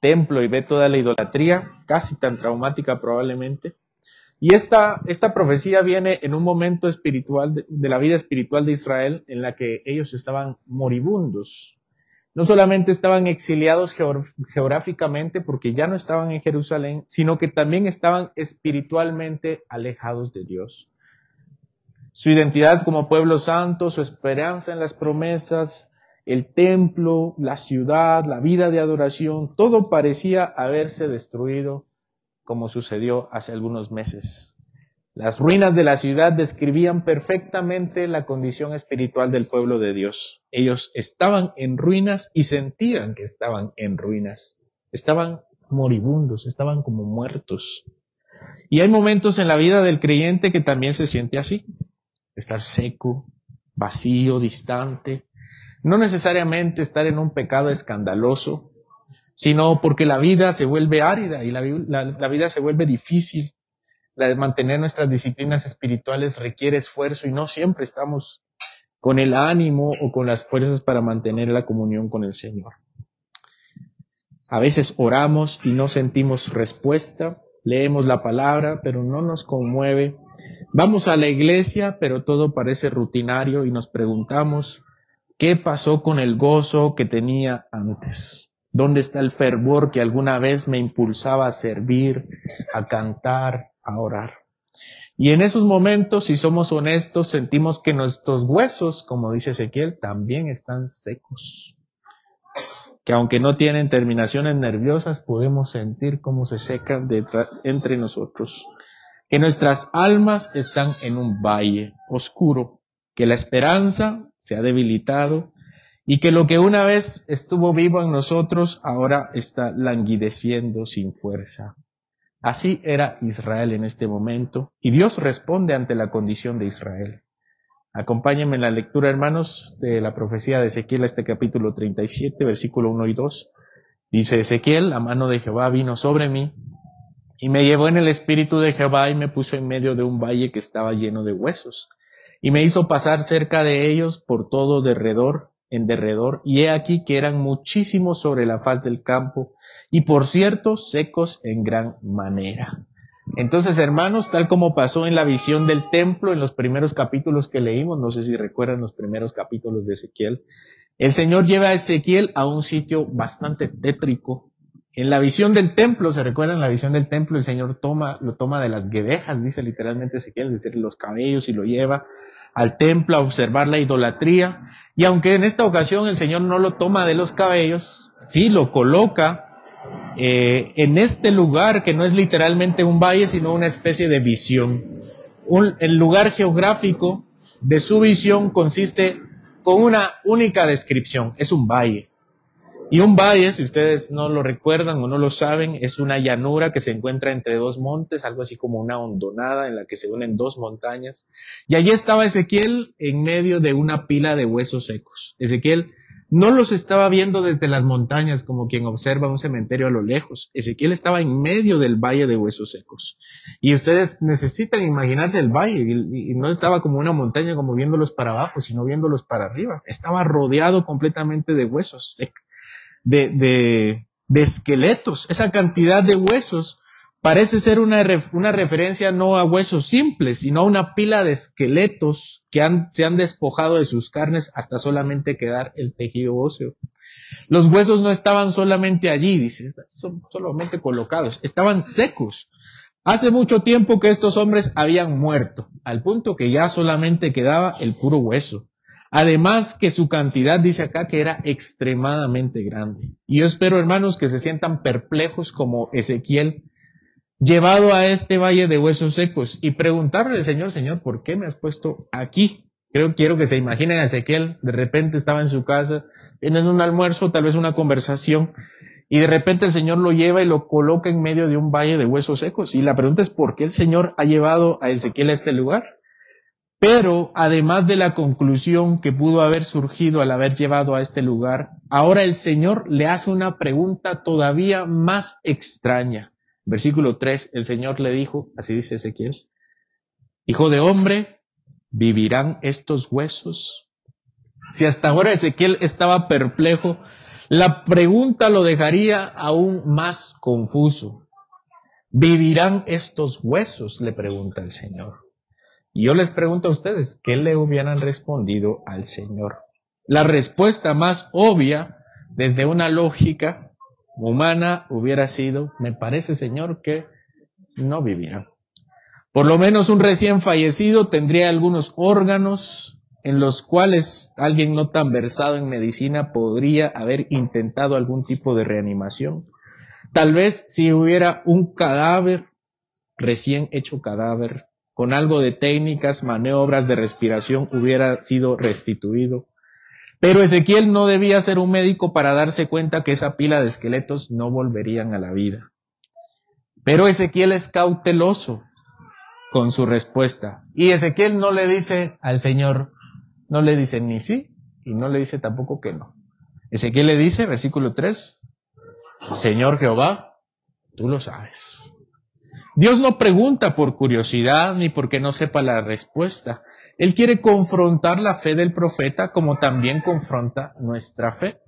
templo y ve toda la idolatría, casi tan traumática probablemente. Y esta profecía viene en un momento espiritual de la vida espiritual de Israel en la que ellos estaban moribundos. No solamente estaban exiliados geográficamente porque ya no estaban en Jerusalén, sino que también estaban espiritualmente alejados de Dios. Su identidad como pueblo santo, su esperanza en las promesas, el templo, la ciudad, la vida de adoración, todo parecía haberse destruido como sucedió hace algunos meses. Las ruinas de la ciudad describían perfectamente la condición espiritual del pueblo de Dios. Ellos estaban en ruinas y sentían que estaban en ruinas. Estaban moribundos, estaban como muertos. Y hay momentos en la vida del creyente que también se siente así. Estar seco, vacío, distante. No necesariamente estar en un pecado escandaloso, sino porque la vida se vuelve árida y la vida se vuelve difícil. La de mantener nuestras disciplinas espirituales requiere esfuerzo y no siempre estamos con el ánimo o con las fuerzas para mantener la comunión con el Señor. A veces oramos y no sentimos respuesta, leemos la palabra pero no nos conmueve, vamos a la iglesia pero todo parece rutinario y nos preguntamos, ¿qué pasó con el gozo que tenía antes? ¿Dónde está el fervor que alguna vez me impulsaba a servir, a cantar, a orar? Y en esos momentos, si somos honestos, sentimos que nuestros huesos, como dice Ezequiel, también están secos. Que aunque no tienen terminaciones nerviosas, podemos sentir cómo se secan entre nosotros. Que nuestras almas están en un valle oscuro. Que la esperanza se ha debilitado. Y que lo que una vez estuvo vivo en nosotros, ahora está languideciendo sin fuerza. Así era Israel en este momento, y Dios responde ante la condición de Israel. Acompáñenme en la lectura, hermanos, de la profecía de Ezequiel, este capítulo 37, versículo 1 y 2. Dice Ezequiel, la mano de Jehová vino sobre mí, y me llevó en el espíritu de Jehová y me puso en medio de un valle que estaba lleno de huesos, y me hizo pasar cerca de ellos por todo en derredor, y he aquí que eran muchísimos sobre la faz del campo, y por cierto, secos en gran manera. Entonces, hermanos, tal como pasó en la visión del templo en los primeros capítulos que leímos, no sé si recuerdan los primeros capítulos de Ezequiel, el Señor lleva a Ezequiel a un sitio bastante tétrico. En la visión del templo, ¿se recuerdan la visión del templo? El Señor lo toma de las guedejas, dice literalmente Ezequiel, es decir, los cabellos, y lo lleva al templo a observar la idolatría. Y aunque en esta ocasión el Señor no lo toma de los cabellos, sí lo coloca en este lugar que no es literalmente un valle, sino una especie de visión. El lugar geográfico de su visión consiste con una única descripción, es un valle. Y un valle, si ustedes no lo recuerdan o no lo saben, es una llanura que se encuentra entre dos montes, algo así como una hondonada en la que se unen dos montañas. Y allí estaba Ezequiel en medio de una pila de huesos secos. Ezequiel no los estaba viendo desde las montañas como quien observa un cementerio a lo lejos. Ezequiel estaba en medio del valle de huesos secos. Y ustedes necesitan imaginarse el valle, y no estaba como una montaña como viéndolos para abajo, sino viéndolos para arriba. Estaba rodeado completamente de huesos secos. De esqueletos. Esa cantidad de huesos parece ser una referencia no a huesos simples, sino a una pila de esqueletos que se han despojado de sus carnes hasta solamente quedar el tejido óseo. Los huesos no estaban solamente allí, dice, son solamente colocados, estaban secos. Hace mucho tiempo que estos hombres habían muerto, al punto que ya solamente quedaba el puro hueso. Además que su cantidad, dice acá, que era extremadamente grande. Y yo espero, hermanos, que se sientan perplejos como Ezequiel, llevado a este valle de huesos secos, y preguntarle al Señor, Señor, ¿por qué me has puesto aquí? Quiero que se imaginen a Ezequiel, de repente estaba en su casa, en un almuerzo, tal vez una conversación, y de repente el Señor lo lleva y lo coloca en medio de un valle de huesos secos. Y la pregunta es, ¿por qué el Señor ha llevado a Ezequiel a este lugar? Pero, además de la conclusión que pudo haber surgido al haber llevado a este lugar, ahora el Señor le hace una pregunta todavía más extraña. Versículo 3, el Señor le dijo, así dice Ezequiel, Hijo de hombre, ¿vivirán estos huesos? Si hasta ahora Ezequiel estaba perplejo, La pregunta lo dejaría aún más confuso. ¿Vivirán estos huesos?, le pregunta el Señor. Y yo les pregunto a ustedes, ¿qué le hubieran respondido al Señor? La respuesta más obvia, desde una lógica humana, hubiera sido, me parece, Señor, que no vivirán. Por lo menos un recién fallecido tendría algunos órganos en los cuales alguien no tan versado en medicina podría haber intentado algún tipo de reanimación. Tal vez si hubiera un cadáver, recién hecho cadáver, con algo de técnicas, maniobras de respiración, hubiera sido restituido. Pero Ezequiel no debía ser un médico para darse cuenta que esa pila de esqueletos no volverían a la vida. Pero Ezequiel es cauteloso con su respuesta. Y Ezequiel no le dice al Señor, no le dice ni sí, y no le dice tampoco que no. Ezequiel le dice, versículo 3, Señor Jehová, tú lo sabes. Dios no pregunta por curiosidad ni porque no sepa la respuesta. Él quiere confrontar la fe del profeta como también confronta nuestra fe.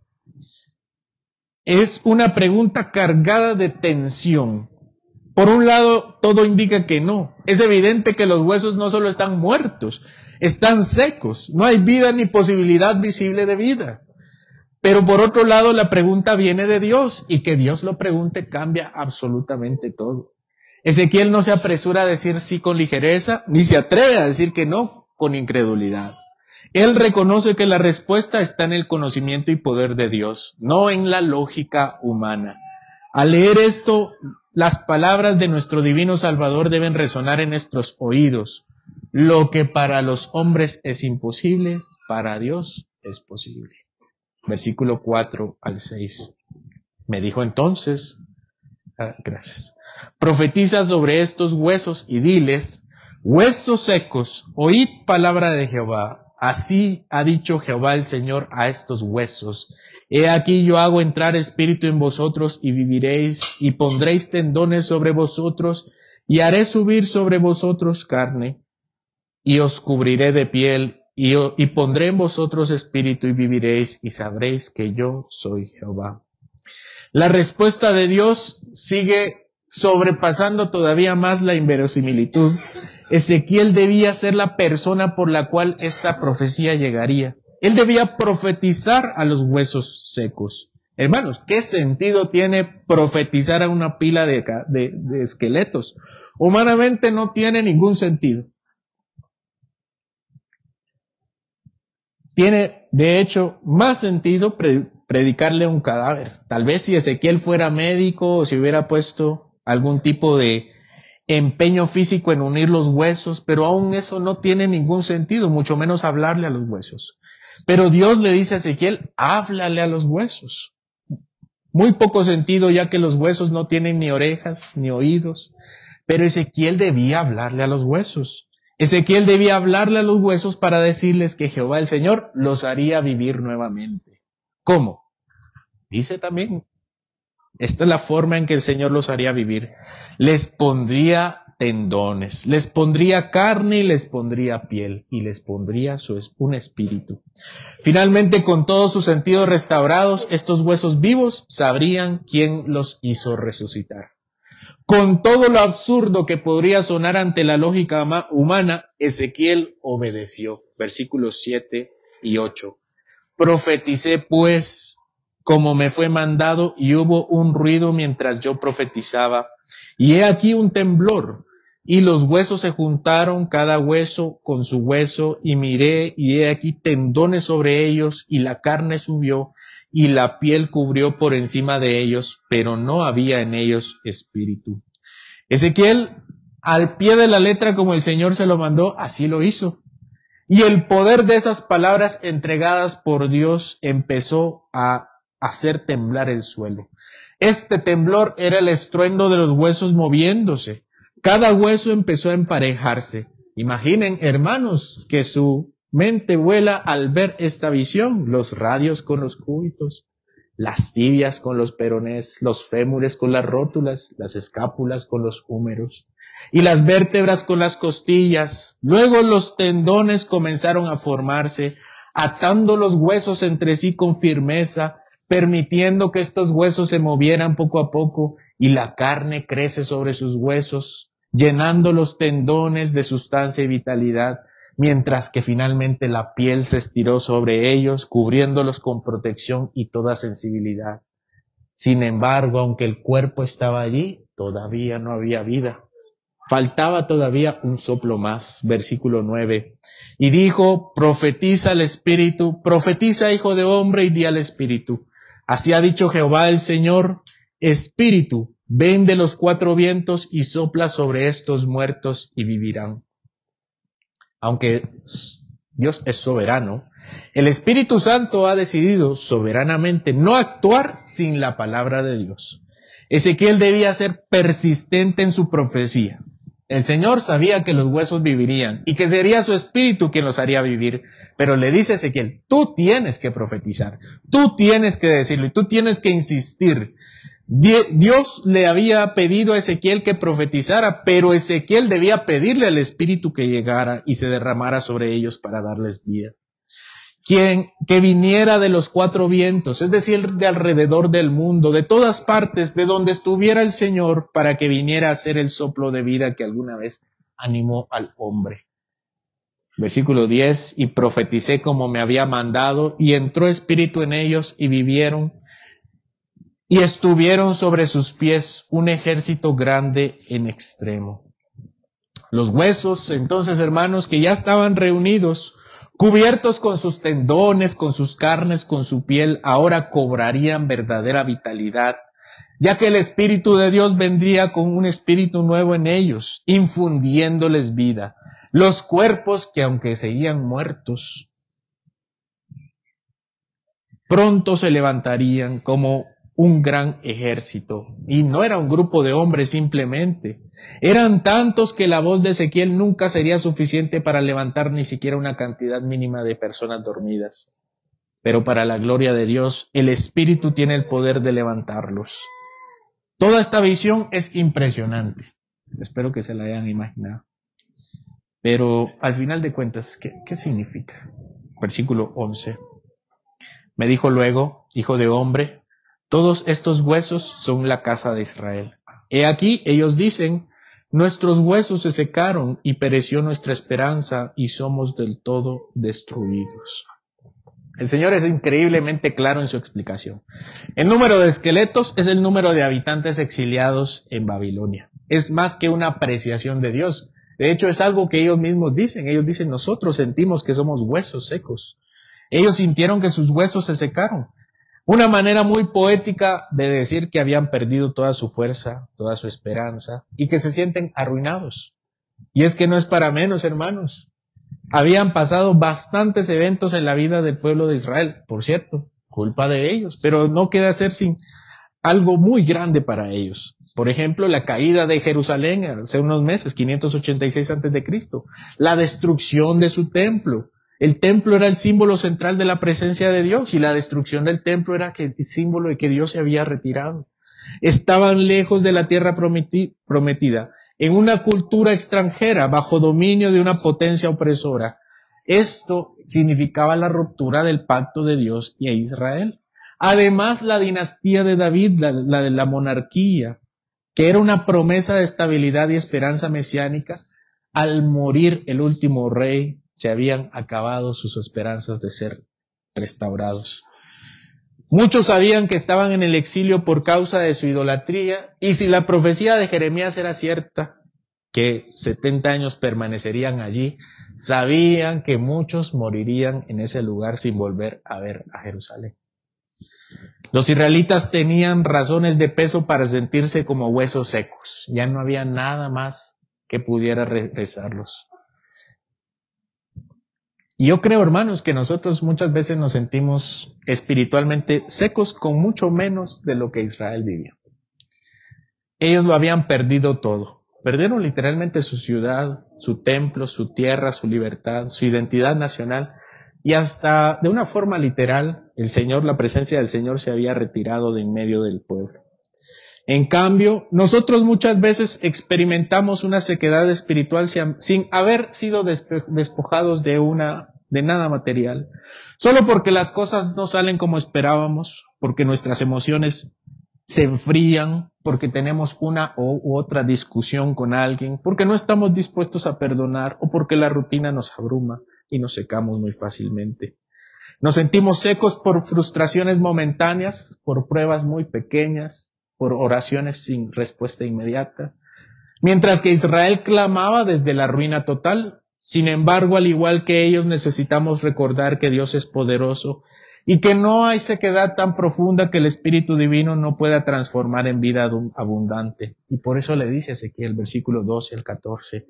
Es una pregunta cargada de tensión. Por un lado, todo indica que no. Es evidente que los huesos no solo están muertos, están secos. No hay vida ni posibilidad visible de vida. Pero por otro lado, la pregunta viene de Dios, y que Dios lo pregunte cambia absolutamente todo. Ezequiel no se apresura a decir sí con ligereza, ni se atreve a decir que no con incredulidad. Él reconoce que la respuesta está en el conocimiento y poder de Dios, no en la lógica humana. Al leer esto, las palabras de nuestro divino Salvador deben resonar en nuestros oídos. Lo que para los hombres es imposible, para Dios es posible. Versículo 4 al 6. Me dijo entonces, gracias, profetiza sobre estos huesos y diles, huesos secos, oíd palabra de Jehová. Así ha dicho Jehová el Señor a estos huesos. He aquí yo hago entrar espíritu en vosotros y viviréis, y pondréis tendones sobre vosotros, y haré subir sobre vosotros carne, y os cubriré de piel, y pondré en vosotros espíritu y viviréis, y sabréis que yo soy Jehová. La respuesta de Dios sigue sobrepasando todavía más la inverosimilitud. Ezequiel debía ser la persona por la cual esta profecía llegaría. Él debía profetizar a los huesos secos. Hermanos, ¿qué sentido tiene profetizar a una pila de esqueletos? Humanamente no tiene ningún sentido. Tiene, de hecho, más sentido predicarle a un cadáver. Tal vez si Ezequiel fuera médico o si hubiera puesto algún tipo de empeño físico en unir los huesos, pero aún eso no tiene ningún sentido, mucho menos hablarle a los huesos. Pero Dios le dice a Ezequiel, háblale a los huesos. Muy poco sentido, ya que los huesos no tienen ni orejas ni oídos, pero Ezequiel debía hablarle a los huesos. Ezequiel debía hablarle a los huesos para decirles que Jehová el Señor los haría vivir nuevamente. ¿Cómo? Dice también, esta es la forma en que el Señor los haría vivir. Les pondría tendones, les pondría carne y les pondría piel, y les pondría un espíritu. Finalmente, con todos sus sentidos restaurados, estos huesos vivos sabrían quién los hizo resucitar. Con todo lo absurdo que podría sonar ante la lógica humana, Ezequiel obedeció. Versículos 7 y 8. Profeticé pues como me fue mandado, y hubo un ruido mientras yo profetizaba. Y he aquí un temblor, y los huesos se juntaron, cada hueso con su hueso, y miré, y he aquí tendones sobre ellos, y la carne subió, y la piel cubrió por encima de ellos, pero no había en ellos espíritu. Ezequiel, al pie de la letra como el Señor se lo mandó, así lo hizo. Y el poder de esas palabras entregadas por Dios empezó a hacer temblar el suelo. Este temblor era el estruendo de los huesos moviéndose. Cada hueso empezó a emparejarse. Imaginen, hermanos, que su mente vuela al ver esta visión. Los radios con los cúbitos, las tibias con los peronés, los fémures con las rótulas, las escápulas con los húmeros, y las vértebras con las costillas. Luego los tendones comenzaron a formarse, atando los huesos entre sí con firmeza. permitiendo que estos huesos se movieran poco a poco, y la carne crece sobre sus huesos, llenando los tendones de sustancia y vitalidad, mientras que finalmente la piel se estiró sobre ellos, cubriéndolos con protección y toda sensibilidad. Sin embargo, aunque el cuerpo estaba allí, todavía no había vida. Faltaba todavía un soplo más. Versículo 9. Y dijo, profetiza al Espíritu, profetiza, hijo de hombre, y di al Espíritu. Así ha dicho Jehová el Señor, Espíritu, ven de los cuatro vientos y sopla sobre estos muertos y vivirán. Aunque Dios es soberano, el Espíritu Santo ha decidido soberanamente no actuar sin la palabra de Dios. Ezequiel debía ser persistente en su profecía. El Señor sabía que los huesos vivirían y que sería su Espíritu quien los haría vivir, pero le dice a Ezequiel, tú tienes que profetizar, tú tienes que decirlo y tú tienes que insistir. Dios le había pedido a Ezequiel que profetizara, pero Ezequiel debía pedirle al Espíritu que llegara y se derramara sobre ellos para darles vida. Que viniera de los cuatro vientos, es decir, de alrededor del mundo, de todas partes, de donde estuviera el Señor, para que viniera a ser el soplo de vida que alguna vez animó al hombre. Versículo 10, y profeticé como me había mandado, y entró espíritu en ellos, y vivieron, y estuvieron sobre sus pies un ejército grande en extremo. Los huesos, entonces, hermanos, que ya estaban reunidos, cubiertos con sus tendones, con sus carnes, con su piel, ahora cobrarían verdadera vitalidad, ya que el Espíritu de Dios vendría con un espíritu nuevo en ellos, infundiéndoles vida. Los cuerpos que, aunque seguían muertos, pronto se levantarían como un gran ejército. Y no era un grupo de hombres simplemente. Eran tantos que la voz de Ezequiel nunca sería suficiente para levantar ni siquiera una cantidad mínima de personas dormidas. Pero para la gloria de Dios, el Espíritu tiene el poder de levantarlos. Toda esta visión es impresionante. Espero que se la hayan imaginado. Pero al final de cuentas, ¿qué significa? Versículo 11. Me dijo luego, hijo de hombre, todos estos huesos son la casa de Israel. He aquí, ellos dicen, nuestros huesos se secaron y pereció nuestra esperanza y somos del todo destruidos. El Señor es increíblemente claro en su explicación. El número de esqueletos es el número de habitantes exiliados en Babilonia. Es más que una apreciación de Dios. De hecho, es algo que ellos mismos dicen. Ellos dicen, nosotros sentimos que somos huesos secos. Ellos sintieron que sus huesos se secaron. Una manera muy poética de decir que habían perdido toda su fuerza, toda su esperanza y que se sienten arruinados. Y es que no es para menos, hermanos. Habían pasado bastantes eventos en la vida del pueblo de Israel, por cierto, culpa de ellos, pero no queda ser sin algo muy grande para ellos. Por ejemplo, la caída de Jerusalén hace unos meses, 586 a.C., la destrucción de su templo. El templo era el símbolo central de la presencia de Dios y la destrucción del templo era el símbolo de que Dios se había retirado. Estaban lejos de la tierra prometida, en una cultura extranjera, bajo dominio de una potencia opresora. Esto significaba la ruptura del pacto de Dios y Israel. Además, la dinastía de David, la de la monarquía, que era una promesa de estabilidad y esperanza mesiánica, al morir el último rey, se habían acabado sus esperanzas de ser restaurados. Muchos sabían que estaban en el exilio por causa de su idolatría, y si la profecía de Jeremías era cierta, que 70 años permanecerían allí, sabían que muchos morirían en ese lugar sin volver a ver a Jerusalén. Los israelitas tenían razones de peso para sentirse como huesos secos. Ya no había nada más que pudiera regresarlos. Y yo creo, hermanos, que nosotros muchas veces nos sentimos espiritualmente secos con mucho menos de lo que Israel vivía. Ellos lo habían perdido todo. Perdieron literalmente su ciudad, su templo, su tierra, su libertad, su identidad nacional. Y hasta de una forma literal, la presencia del Señor se había retirado de en medio del pueblo. En cambio, nosotros muchas veces experimentamos una sequedad espiritual sin haber sido despojados de nada material. Solo porque las cosas no salen como esperábamos, porque nuestras emociones se enfrían, porque tenemos una u otra discusión con alguien, porque no estamos dispuestos a perdonar o porque la rutina nos abruma y nos secamos muy fácilmente. Nos sentimos secos por frustraciones momentáneas, por pruebas muy pequeñas, por oraciones sin respuesta inmediata. Mientras que Israel clamaba desde la ruina total, sin embargo, al igual que ellos, necesitamos recordar que Dios es poderoso y que no hay sequedad tan profunda que el Espíritu Divino no pueda transformar en vida abundante. Y por eso le dice Ezequiel, versículo 12 al 14,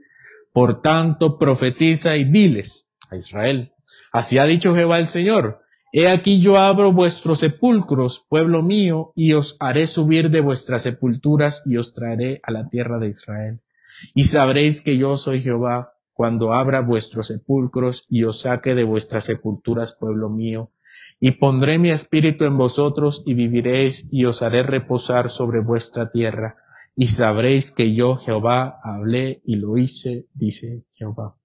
por tanto, profetiza y diles a Israel, así ha dicho Jehová el Señor, he aquí yo abro vuestros sepulcros, pueblo mío, y os haré subir de vuestras sepulturas y os traeré a la tierra de Israel. Y sabréis que yo soy Jehová, cuando abra vuestros sepulcros y os saque de vuestras sepulturas, pueblo mío, y pondré mi espíritu en vosotros y viviréis y os haré reposar sobre vuestra tierra. Y sabréis que yo, Jehová, hablé y lo hice, dice Jehová.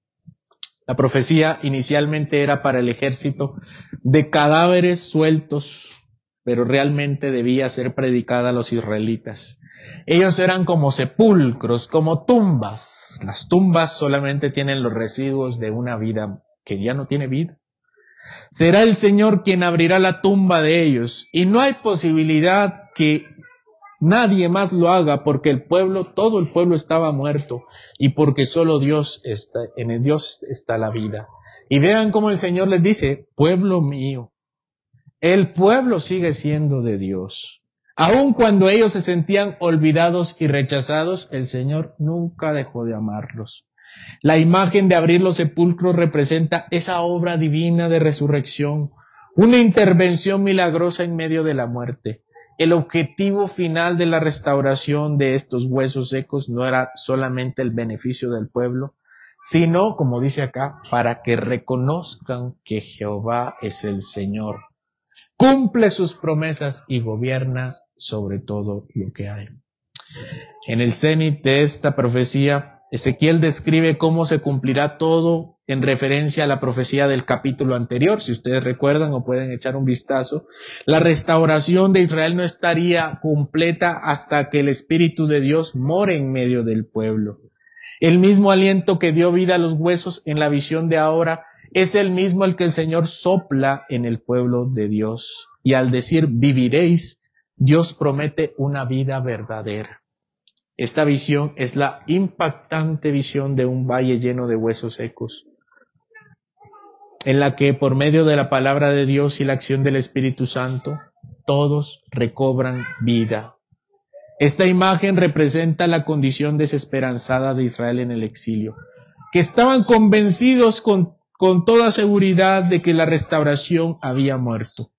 La profecía inicialmente era para el ejército de cadáveres sueltos, pero realmente debía ser predicada a los israelitas. Ellos eran como sepulcros, como tumbas. Las tumbas solamente tienen los residuos de una vida que ya no tiene vida. Será el Señor quien abrirá la tumba de ellos, y no hay posibilidad que nadie más lo haga, porque todo el pueblo estaba muerto, y porque solo Dios está, en el Dios está la vida. Y vean cómo el Señor les dice, pueblo mío, el pueblo sigue siendo de Dios. Aun cuando ellos se sentían olvidados y rechazados, el Señor nunca dejó de amarlos. La imagen de abrir los sepulcros representa esa obra divina de resurrección, una intervención milagrosa en medio de la muerte. El objetivo final de la restauración de estos huesos secos no era solamente el beneficio del pueblo, sino, como dice acá, para que reconozcan que Jehová es el Señor, cumple sus promesas y gobierna sobre todo lo que hay. En el cenit de esta profecía, Ezequiel describe cómo se cumplirá todo en referencia a la profecía del capítulo anterior. Si ustedes recuerdan o pueden echar un vistazo, la restauración de Israel no estaría completa hasta que el Espíritu de Dios more en medio del pueblo. El mismo aliento que dio vida a los huesos en la visión de ahora es el mismo el que el Señor sopla en el pueblo de Dios. Y al decir viviréis, Dios promete una vida verdadera. Esta visión es la impactante visión de un valle lleno de huesos secos, en la que por medio de la palabra de Dios y la acción del Espíritu Santo, todos recobran vida. Esta imagen representa la condición desesperanzada de Israel en el exilio, que estaban convencidos con toda seguridad de que la restauración había muerto.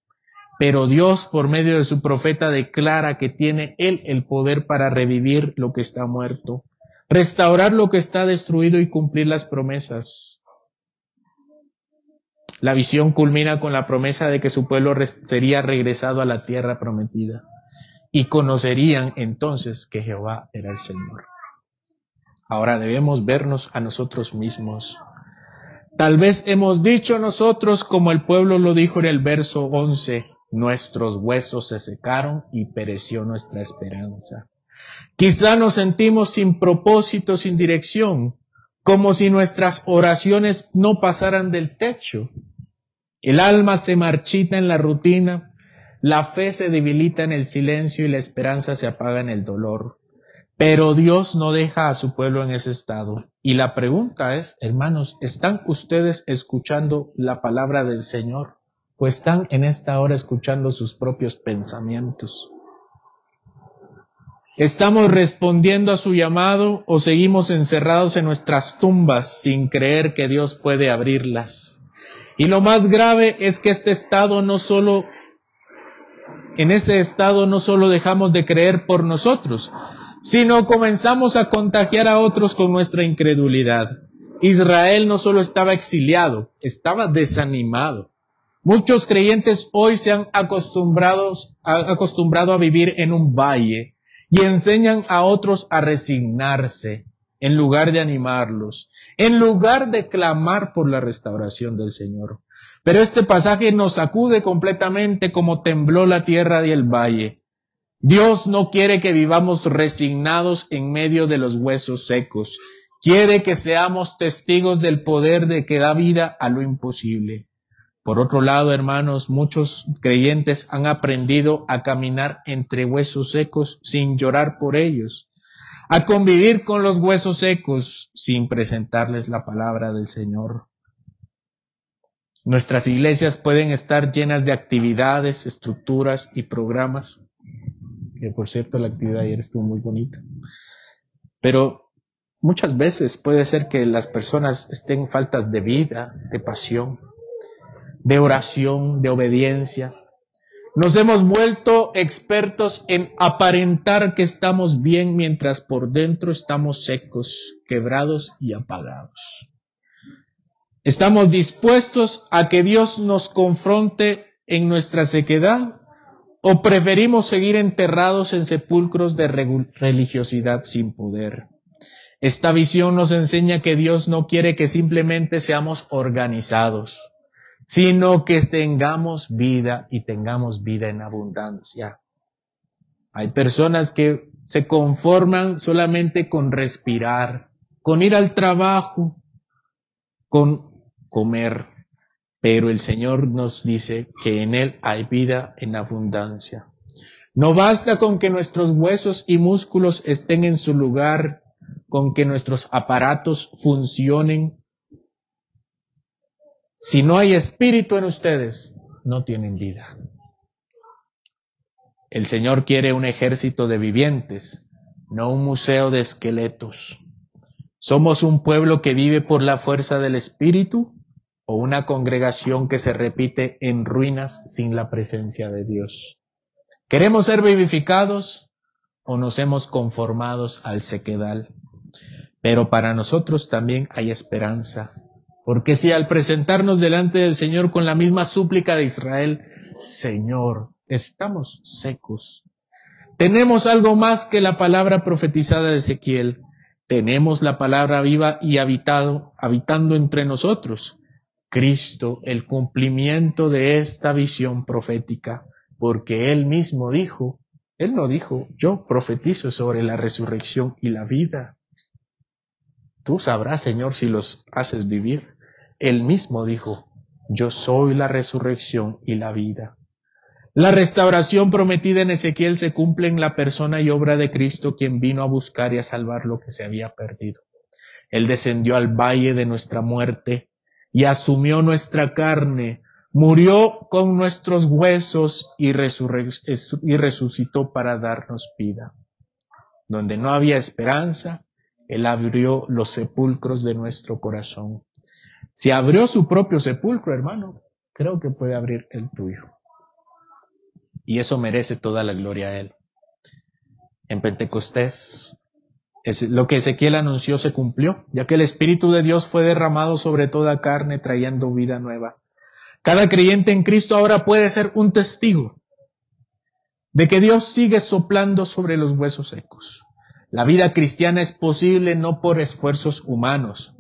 Pero Dios, por medio de su profeta, declara que tiene Él el poder para revivir lo que está muerto, restaurar lo que está destruido y cumplir las promesas. La visión culmina con la promesa de que su pueblo sería regresado a la tierra prometida y conocerían entonces que Jehová era el Señor. Ahora debemos vernos a nosotros mismos. Tal vez hemos dicho nosotros, como el pueblo lo dijo en el verso 11, nuestros huesos se secaron y pereció nuestra esperanza. Quizá nos sentimos sin propósito, sin dirección, como si nuestras oraciones no pasaran del techo. El alma se marchita en la rutina, la fe se debilita en el silencio y la esperanza se apaga en el dolor. Pero Dios no deja a su pueblo en ese estado. Y la pregunta es, hermanos, ¿están ustedes escuchando la palabra del Señor? ¿O están en esta hora escuchando sus propios pensamientos? ¿Estamos respondiendo a su llamado o seguimos encerrados en nuestras tumbas sin creer que Dios puede abrirlas? Y lo más grave es que en ese estado no solo dejamos de creer por nosotros, sino comenzamos a contagiar a otros con nuestra incredulidad. Israel no solo estaba exiliado, estaba desanimado. Muchos creyentes hoy se han acostumbrado a vivir en un valle y enseñan a otros a resignarse en lugar de animarlos, en lugar de clamar por la restauración del Señor. Pero este pasaje nos sacude completamente como tembló la tierra y el valle. Dios no quiere que vivamos resignados en medio de los huesos secos. Quiere que seamos testigos del poder de que da vida a lo imposible. Por otro lado, hermanos, muchos creyentes han aprendido a caminar entre huesos secos sin llorar por ellos, a convivir con los huesos secos sin presentarles la palabra del Señor. Nuestras iglesias pueden estar llenas de actividades, estructuras y programas, que por cierto la actividad ayer estuvo muy bonita, pero muchas veces puede ser que las personas estén faltas de vida, de pasión, de oración, de obediencia. Nos hemos vuelto expertos en aparentar que estamos bien mientras por dentro estamos secos, quebrados y apagados. ¿Estamos dispuestos a que Dios nos confronte en nuestra sequedad o preferimos seguir enterrados en sepulcros de religiosidad sin poder? Esta visión nos enseña que Dios no quiere que simplemente seamos organizados, sino que tengamos vida y tengamos vida en abundancia. Hay personas que se conforman solamente con respirar, con ir al trabajo, con comer, pero el Señor nos dice que en Él hay vida en abundancia. No basta con que nuestros huesos y músculos estén en su lugar, con que nuestros aparatos funcionen. Si no hay espíritu en ustedes, no tienen vida. El Señor quiere un ejército de vivientes, no un museo de esqueletos. ¿Somos un pueblo que vive por la fuerza del espíritu o una congregación que se repite en ruinas sin la presencia de Dios? ¿Queremos ser vivificados o nos hemos conformado al sequedal? Pero para nosotros también hay esperanza. Porque si al presentarnos delante del Señor con la misma súplica de Israel, Señor, estamos secos, tenemos algo más que la palabra profetizada de Ezequiel. Tenemos la palabra viva y habitando entre nosotros. Cristo, el cumplimiento de esta visión profética, porque Él mismo dijo, Él no dijo, yo profetizo sobre la resurrección y la vida. Tú sabrás, Señor, si los haces vivir. Él mismo dijo, yo soy la resurrección y la vida. La restauración prometida en Ezequiel se cumple en la persona y obra de Cristo, quien vino a buscar y a salvar lo que se había perdido. Él descendió al valle de nuestra muerte y asumió nuestra carne, murió con nuestros huesos y resucitó para darnos vida. Donde no había esperanza, Él abrió los sepulcros de nuestro corazón. Si abrió su propio sepulcro, hermano, creo que puede abrir el tuyo. Y eso merece toda la gloria a Él. En Pentecostés, lo que Ezequiel anunció se cumplió, ya que el Espíritu de Dios fue derramado sobre toda carne, trayendo vida nueva. Cada creyente en Cristo ahora puede ser un testigo de que Dios sigue soplando sobre los huesos secos. La vida cristiana es posible no por esfuerzos humanos,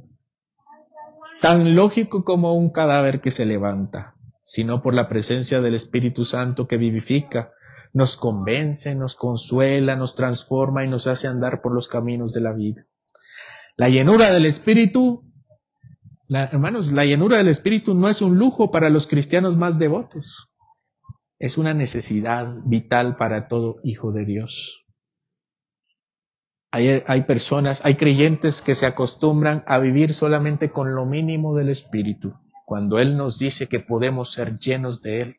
tan lógico como un cadáver que se levanta, sino por la presencia del Espíritu Santo que vivifica, nos convence, nos consuela, nos transforma y nos hace andar por los caminos de la vida. La llenura del Espíritu, hermanos, la llenura del Espíritu no es un lujo para los cristianos más devotos. Es una necesidad vital para todo hijo de Dios. Hay personas, hay creyentes que se acostumbran a vivir solamente con lo mínimo del Espíritu, cuando Él nos dice que podemos ser llenos de Él.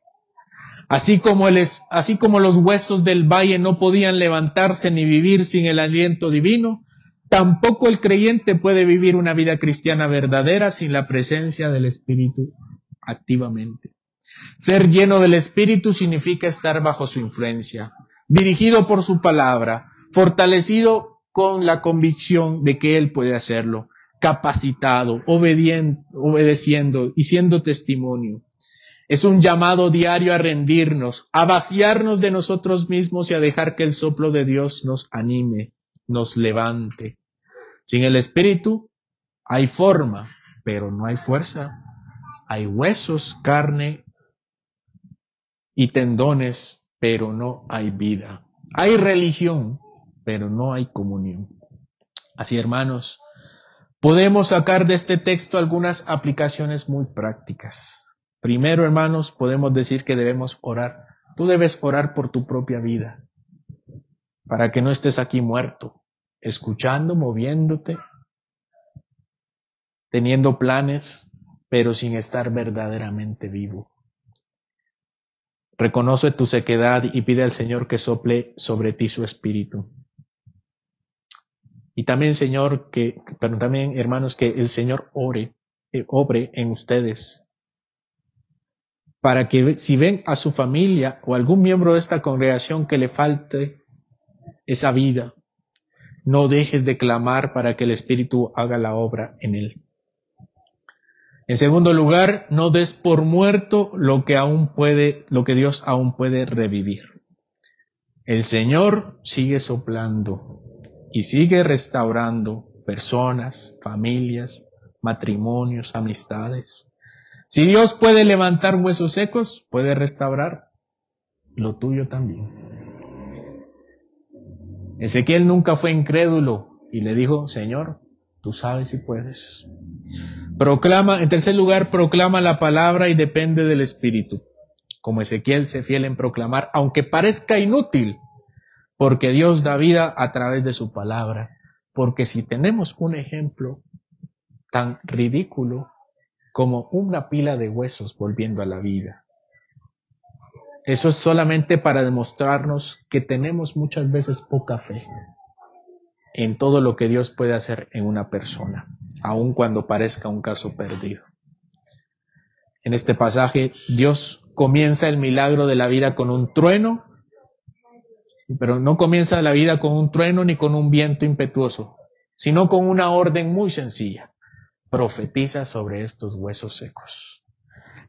Así como los huesos del valle no podían levantarse ni vivir sin el aliento divino, tampoco el creyente puede vivir una vida cristiana verdadera sin la presencia del Espíritu activamente. Ser lleno del Espíritu significa estar bajo su influencia, dirigido por su palabra, fortalecido con la convicción de que Él puede hacerlo, capacitado, obedeciendo y siendo testimonio. Es un llamado diario a rendirnos, a vaciarnos de nosotros mismos y a dejar que el soplo de Dios nos anime, nos levante. Sin el Espíritu hay forma, pero no hay fuerza. Hay huesos, carne y tendones, pero no hay vida. Hay religión, pero no hay comunión. Así, hermanos, podemos sacar de este texto algunas aplicaciones muy prácticas. Primero, hermanos, podemos decir que debemos orar. Tú debes orar por tu propia vida, para que no estés aquí muerto, escuchando, moviéndote, teniendo planes, pero sin estar verdaderamente vivo. Reconoce tu sequedad y pide al Señor que sople sobre ti su espíritu. Y también, pero también, hermanos, que el Señor obre en ustedes, para que si ven a su familia o algún miembro de esta congregación que le falte esa vida, no dejes de clamar para que el Espíritu haga la obra en él. En segundo lugar, no des por muerto lo que Dios aún puede revivir. El Señor sigue soplando y sigue restaurando personas, familias, matrimonios, amistades. Si Dios puede levantar huesos secos, puede restaurar lo tuyo también. Ezequiel nunca fue incrédulo y le dijo: Señor, tú sabes si puedes. En tercer lugar, proclama la palabra y depende del Espíritu. Como Ezequiel, sé fiel en proclamar, aunque parezca inútil, porque Dios da vida a través de su palabra. Porque si tenemos un ejemplo tan ridículo como una pila de huesos volviendo a la vida, eso es solamente para demostrarnos que tenemos muchas veces poca fe en todo lo que Dios puede hacer en una persona, aun cuando parezca un caso perdido. En este pasaje, Dios comienza el milagro de la vida con un trueno, pero no comienza la vida con un trueno ni con un viento impetuoso, sino con una orden muy sencilla: profetiza sobre estos huesos secos.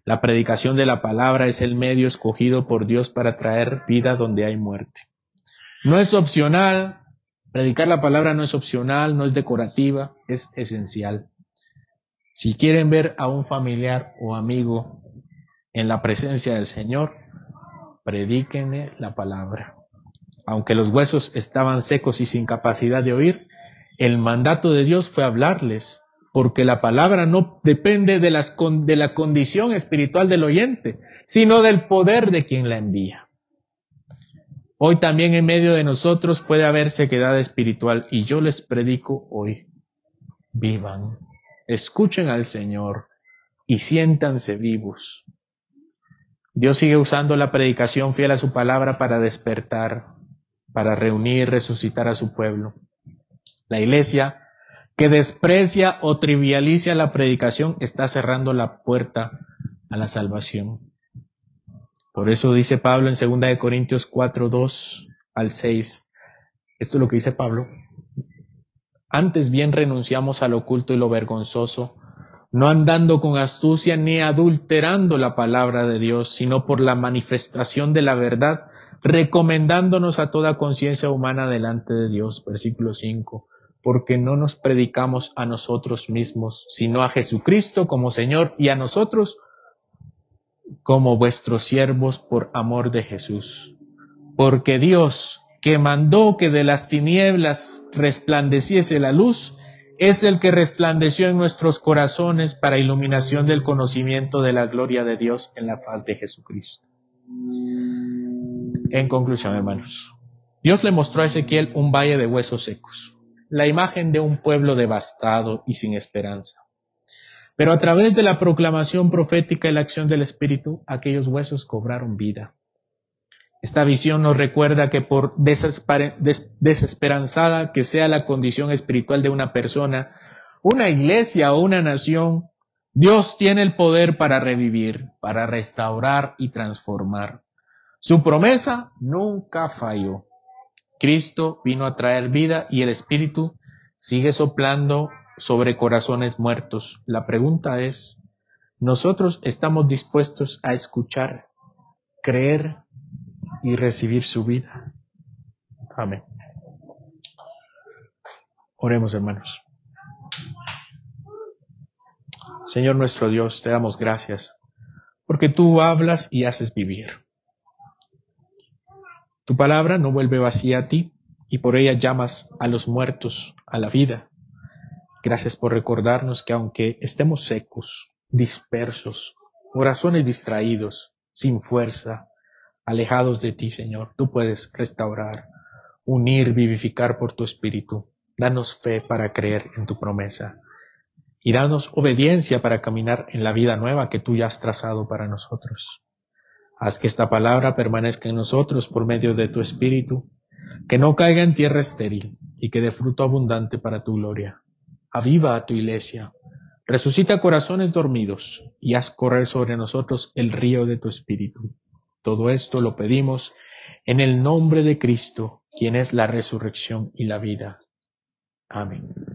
La predicación de la palabra es el medio escogido por Dios para traer vida donde hay muerte. No es opcional, predicar la palabra no es opcional, no es decorativa, es esencial. Si quieren ver a un familiar o amigo en la presencia del Señor, predíquenle la palabra. Aunque los huesos estaban secos y sin capacidad de oír, el mandato de Dios fue hablarles, porque la palabra no depende de la condición espiritual del oyente, sino del poder de quien la envía. Hoy también en medio de nosotros puede haber sequedad espiritual, y yo les predico hoy: vivan, escuchen al Señor y siéntanse vivos. Dios sigue usando la predicación fiel a su palabra para despertar, para reunir, resucitar a su pueblo. La iglesia que desprecia o trivializa la predicación está cerrando la puerta a la salvación. Por eso dice Pablo en 2 Corintios 4, 2 al 6. Esto es lo que dice Pablo: antes bien renunciamos a lo oculto y lo vergonzoso, no andando con astucia ni adulterando la palabra de Dios, sino por la manifestación de la verdad, recomendándonos a toda conciencia humana delante de Dios. Versículo 5. Porque no nos predicamos a nosotros mismos, sino a Jesucristo como Señor, y a nosotros como vuestros siervos por amor de Jesús. Porque Dios, que mandó que de las tinieblas resplandeciese la luz, es el que resplandeció en nuestros corazones para iluminación del conocimiento de la gloria de Dios en la faz de Jesucristo. En conclusión, hermanos, Dios le mostró a Ezequiel un valle de huesos secos, la imagen de un pueblo devastado y sin esperanza. Pero a través de la proclamación profética y la acción del Espíritu, aquellos huesos cobraron vida. Esta visión nos recuerda que por desesperanzada que sea la condición espiritual de una persona, una iglesia o una nación, Dios tiene el poder para revivir, para restaurar y transformar. Su promesa nunca falló. Cristo vino a traer vida y el Espíritu sigue soplando sobre corazones muertos. La pregunta es: ¿nosotros estamos dispuestos a escuchar, creer y recibir su vida? Amén. Oremos, hermanos. Señor nuestro Dios, te damos gracias, porque tú hablas y haces vivir. Tu palabra no vuelve vacía a ti, y por ella llamas a los muertos a la vida. Gracias por recordarnos que aunque estemos secos, dispersos, corazones distraídos, sin fuerza, alejados de ti, Señor, tú puedes restaurar, unir, vivificar por tu Espíritu. Danos fe para creer en tu promesa y danos obediencia para caminar en la vida nueva que tú ya has trazado para nosotros. Haz que esta palabra permanezca en nosotros por medio de tu Espíritu, que no caiga en tierra estéril y que dé fruto abundante para tu gloria. Aviva a tu iglesia, resucita corazones dormidos y haz correr sobre nosotros el río de tu Espíritu. Todo esto lo pedimos en el nombre de Cristo, quien es la resurrección y la vida. Amén.